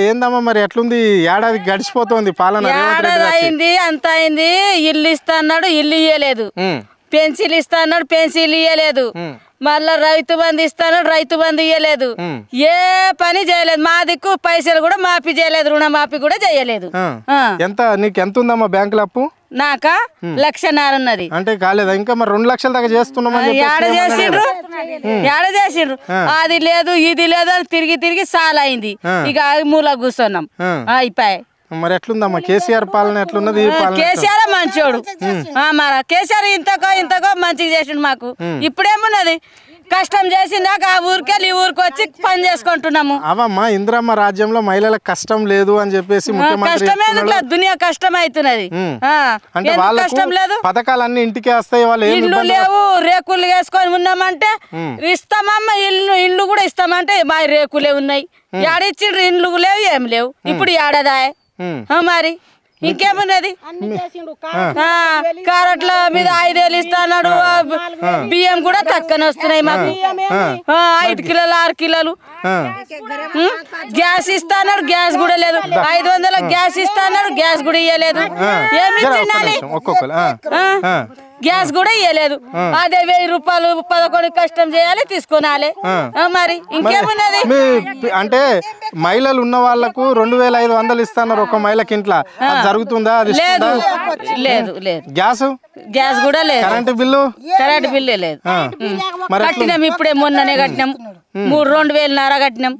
ఏందమ్మా మరి ఎట్లుంది ఏడాది గడిచిపోతుంది పాలన అయింది అంత అయింది ఇల్లు ఇస్తా అన్నాడు ఇల్లు ఇయ్యలేదు పెన్సిల్ ఇస్తా అన్నాడు పెన్సిల్ ఇయ్యలేదు మళ్ళా రైతు బంధు ఇస్తాను రైతు బంధు ఇయ్యలేదు ఏ పని చేయలేదు మా దిక్కు పైసలు కూడా మాఫీ చేయలేదు రుణమాఫీ కూడా చేయలేదు ఎంత నీకు ఎంత ఉందమ్మా బ్యాంకుల అప్పు నాక 1,00,000 ఉన్నది అంటే కాలేదా ఇంకా మరి 2,00,000 దాకా చేస్తున్నామని ఏడ చేసిండ్రు అది లేదు ఇది లేదు అని తిరిగి తిరిగి సాల్ అయింది ఇక మూల కూర్చున్నాం అయిపోయి మరి ఎట్లుందమ్మా కేసీఆర్ పాలన ఎట్లున్నది కేసీఆర్ మంచోడు మరి కేసీఆర్ ఇంతకో మంచిగా చేసిండు మాకు ఇప్పుడేమున్నది కష్టం చేసిందాక ఆ ఊరికెళ్ళి ఈ ఊరికి వచ్చి పని చేసుకుంటున్నాము అవమ్మా ఇందిరమ్మ రాజ్యంలో మహిళలకు కష్టం లేదు అని చెప్పేసి కష్టమే దునియా కష్టం అవుతున్నది కష్టం లేదు పథకాలన్నీ ఇంటికే వస్తాయి వాళ్ళు ఇల్లు లేవు రేకులు వేసుకొని ఉన్నామంటే ఇస్తామమ్మా ఇల్లు కూడా ఇస్తామంటే మా రేకులే ఉన్నాయి ఏడిచ్చిండ్రు ఇండ్లు లేవు ఏం లేవు ఇప్పుడు ఏడాదాయే మరి ఇంకేమున్నది కారట్ల మీద 5,000 ఇస్తాడు బియ్యం కూడా తక్కువనే వస్తున్నాయి మాకు 5 కిలోలు 6 కిలోలు గ్యాస్ ఇస్తాడు గ్యాస్ కూడా లేదు 500 గ్యాస్ ఇస్తాడు గ్యాస్ కూడా ఇయ్యలేదు ఏమి ఇచ్చిండాలి గ్యాస్ కూడా ఇయ్యలేదు అదే 1,000 రూపాయలు 11 కష్టం చేయాలి తీసుకోనాలి మరి ఇంకేమున్నది అంటే మహిళలు ఉన్న వాళ్ళకు 2,500 ఇస్తున్నారు ఒక మహిళకి ఇంట్లో జరుగుతుందా లేదు లేదు లేదు గ్యాస్ కూడా లేదు కరెంట్ బిల్లు లేదు కట్టినాం ఇప్పుడే మొన్ననే కట్టినాం 2,500 కట్టినాం